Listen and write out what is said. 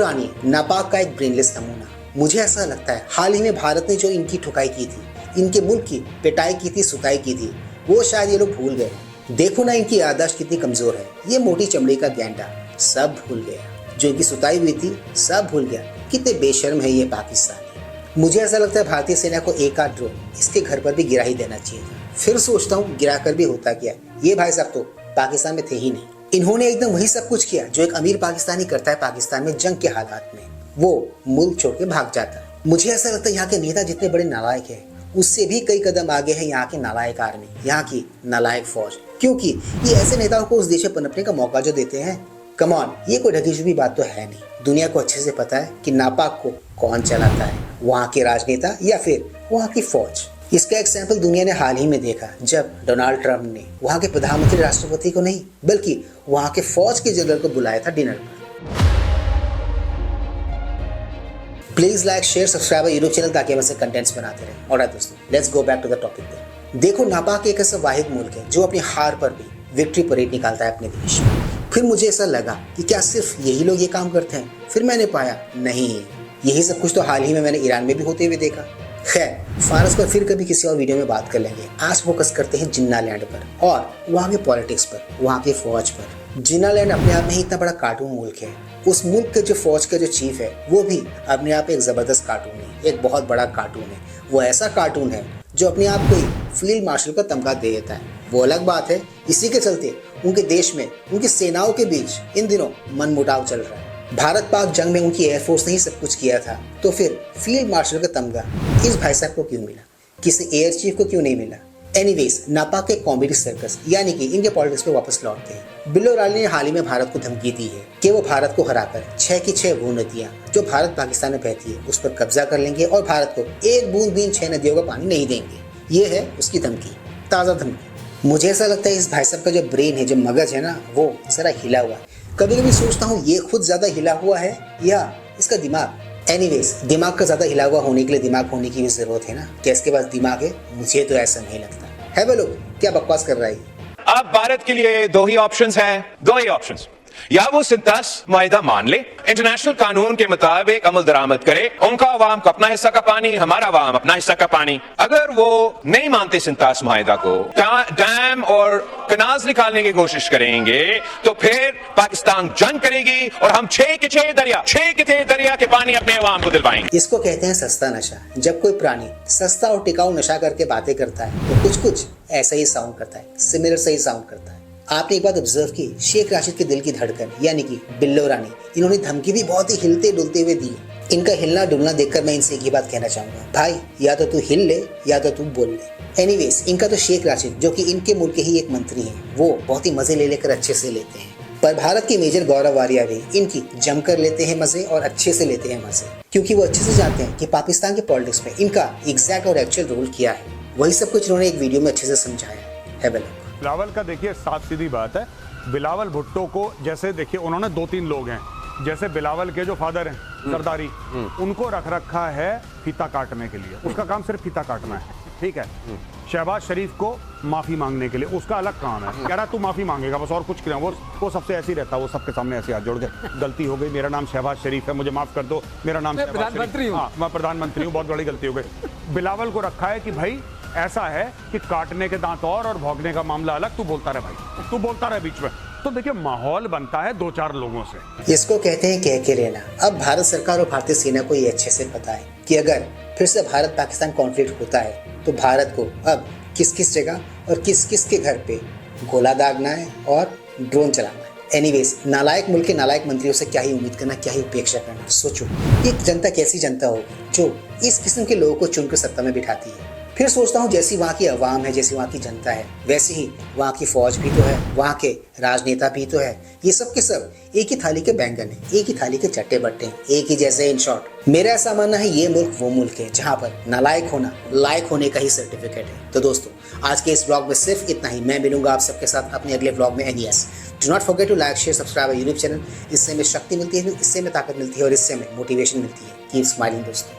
रानी नापाक का एक ब्रेनलेस नमूना। मुझे ऐसा लगता है हाल ही में भारत ने जो इनकी ठुकाई की थी, इनके मुल्क की पिटाई की थी, सुताई की थी, वो शायद ये लोग भूल गए। देखो ना इनकी याददाश्त कितनी कमजोर है। ये मोटी चमड़ी का गैंडा सब भूल गया, जो इनकी सुताई हुई थी सब भूल गया। कितने बेशर्म है ये पाकिस्तानी। मुझे ऐसा लगता है भारतीय सेना को एक आध ड्रोन इसके घर पर भी गिरा ही देना चाहिए था। फिर सोचता हूँ गिरा कर भी होता क्या। ये भाई साहब तो पाकिस्तान में थे ही नहीं। इन्होंने एकदम वही सब कुछ किया जो एक अमीर पाकिस्तानी करता है पाकिस्तान में जंग के हालात में। वो मुल्क छोड़ के भाग जाता है। मुझे ऐसा लगता है यहाँ के नेता जितने बड़े नालायक हैं, उससे भी कई कदम आगे है यहाँ के नालायक आर्मी, यहाँ की नालायक फौज। क्योंकि ये ऐसे नेताओं को उस देश में पनपने का मौका जो देते हैं, कम ऑन, ये कोई ढकी छुपी बात तो है नहीं। दुनिया को अच्छे से पता है कि नापाक को कौन चलाता है, वहाँ के राजनेता या फिर वहाँ की फौज। इसका एग्जाम्पल दुनिया ने हाल ही में देखा, जब डोनाल्ड ट्रंप ने वहाँ के प्रधानमंत्री राष्ट्रपति को नहीं बल्कि वहाँ के फौज के जनरल को बुलाया था डिनर पर। Please like, share, subscribe YouTube channel ताकि हम ऐसे कंटेंट्स बनाते रहें। ऑलराइट दोस्तों, let's go back to the topic पे। देखो नापाक एक ऐसा वाहिद मुल्क है जो अपनी हार पर भी विक्ट्री परेड निकालता है अपने देश में। फिर मुझे ऐसा लगा कि क्या सिर्फ यही लोग ये काम करते हैं? फिर मैंने पाया नहीं, यही सब कुछ तो हाल ही में मैंने ईरान में भी होते हुए देखा। खैर, फारस पर फिर कभी किसी और वीडियो में बात कर लेंगे। आज फोकस करते हैं जिन्ना लैंड पर और वहाँ के पॉलिटिक्स पर, वहाँ की फौज पर। जिन्ना लैंड अपने आप में ही इतना बड़ा कार्टून मुल्क है। उस मुल्क के जो फौज का जो चीफ है वो भी अपने आप एक जबरदस्त कार्टून है, एक बहुत बड़ा कार्टून है। वो ऐसा कार्टून है जो अपने आप को ही फील्ड मार्शल का तमगा दे देता है। वो अलग बात है, इसी के चलते उनके देश में उनकी सेनाओं के बीच इन दिनों मनमुटाव चल रहा है। भारत पाक जंग में उनकी एयरफोर्स ने ही सब कुछ किया था, तो फिर फील्ड मार्शल का तमगा इस भाई साहब को क्यों मिला, किसी एयर चीफ को क्यों नहीं मिला? एनीवेज, नापाक के कॉमेडी सर्कस यानी कि इनके पॉलिटिक्स पे वापस लौटते हैं। बिल्लो रानी ने हाल ही में भारत को धमकी दी है कि वो भारत को हराकर 6 की 6 वो नदियां जो भारत पाकिस्तान में बहती है उस पर कब्जा कर लेंगे और भारत को एक बूंद भी इन 6 नदियों का पानी नहीं देंगे। ये है उसकी धमकी, ताज़ा धमकी। मुझे ऐसा लगता है इस भाई साहब का जो ब्रेन है, जो मगज है ना, वो जरा हिला हुआ है। कभी कभी सोचता हूँ ये खुद ज्यादा हिला हुआ है या इसका दिमाग। एनीवेज, दिमाग का ज्यादा हिला हुआ होने के लिए दिमाग होने की भी जरूरत है ना। क्या इसके पास दिमाग है? मुझे तो ऐसा नहीं लगता है। वो लोग क्या बकवास कर रहा है। अब भारत के लिए दो ही ऑप्शंस हैं, दो ही ऑप्शंस। या वो सिंतास माहिदा मान ले, इंटरनेशनल कानून के मुताबिक अमल दरामद करे, उनका अवाम को अपना हिस्सा का पानी, हमारा अवाम अपना हिस्सा का पानी। अगर वो नहीं मानते सिंतास माहिदा को, डैम और कनाल्स निकालने की कोशिश करेंगे, तो फिर पाकिस्तान जंग करेगी और हम 6 के 6 दरिया के पानी अपने अवाम को दिलवाएंगे। इसको कहते हैं सस्ता नशा। जब कोई प्राणी सस्ता और टिकाऊ नशा करके बातें करता है तो कुछ ऐसा ही साउंड करता है, सिमिलर से ही साउंड करता है। आपने एक बात ऑब्जर्व की, शेख राशिद के दिल की धड़कन यानी कि बिल्लो रानी, इन्होंने धमकी भी बहुत ही हिलते डुलते हुए दी। इनका हिलना डुलना देखकर मैं इनसे एक ही बात कहना चाहूंगा, भाई या तो तू हिल ले या तो तू बोल ले। एनीवेज, इनका तो शेख राशिद जो कि इनके मुल्क के ही एक मंत्री हैं, वो बहुत ही मजे ले लेकर अच्छे से लेते हैं। पर भारत के मेजर गौरव वारिया भी इनकी जमकर लेते हैं मजे और अच्छे से लेते हैं मजे, क्योंकि वो अच्छे से जानते हैं कि पाकिस्तान के पॉलिटिक्स में इनका एग्जैक्ट और एक्चुअल रोल क्या है। वही सब कुछ इन्होंने एक वीडियो में अच्छे से समझाया है। बिलावल का देखिए साफ सीधी बात है। बिलावल भुट्टो को जैसे देखिए उन्होंने 2-3 लोग हैं, जैसे बिलावल के जो फादर हैं सरदारी, उनको रख रखा है फीता काटने के लिए। उसका काम सिर्फ फीता काटना है, ठीक है। शहबाज शरीफ को माफी मांगने के लिए उसका अलग काम है। कह रहा तू माफी मांगेगा बस, और कुछ क्या। वो सबसे ऐसे ही रहता है, वो सबके सामने ऐसे हाथ जोड़ के गलती हो गई, मेरा नाम शहबाज शरीफ है, मुझे माफ कर दो, मेरा नाम प्रधानमंत्री हूँ, मैं प्रधानमंत्री हूँ, बहुत बड़ी गलती हो गई। बिलावल को रखा है कि भाई ऐसा है कि काटने के दांत और भौंकने का मामला अलग, तू बोलता रहे भाई, तू बोलता रहे बीच में। तो देखिए माहौल बनता है 2-4 लोगों से। इसको कहते हैं कह के रहना। अब भारत सरकार और भारतीय सेना को ये अच्छे से पता है कि अगर फिर से भारत पाकिस्तान कॉन्फ्लिक्ट होता है तो भारत को अब किस किस जगह और किस किस के घर पे गोला दागना है और ड्रोन चलाना है। एनीवेज, नालायक मुल्क के नालायक मंत्रियों से क्या ही उम्मीद करना, क्या ही उपेक्षा करना। सोचो ये जनता कैसी जनता होगी जो इस किस्म के लोगों को चुनकर सत्ता में बिठाती है। फिर सोचता हूँ जैसी वहाँ की आवाम है, जैसी वहाँ की जनता है, वैसे ही वहाँ की फौज भी तो है, वहाँ के राजनेता भी तो है। ये सब के सब एक ही थाली के बैंगन है, एक ही थाली के चट्टे बट्टे, एक ही जैसे। इन शॉर्ट मेरा ऐसा मानना है ये मुल्क वो मुल्क है जहाँ पर नालायक होना लायक होने का ही सर्टिफिकेट है। तो दोस्तों, आज के इस ब्लॉग में सिर्फ इतना ही। मैं मिलूंगा आप सबके साथ अपने अगले ब्लॉग में। Anyways, do not forget to like, share, subscribe YouTube channel. इससे हमें शक्ति मिलती है, इससे हमें ताकत मिलती है और इससे हमें मोटिवेशन मिलती है। कीप स्माइलिंग दोस्तों।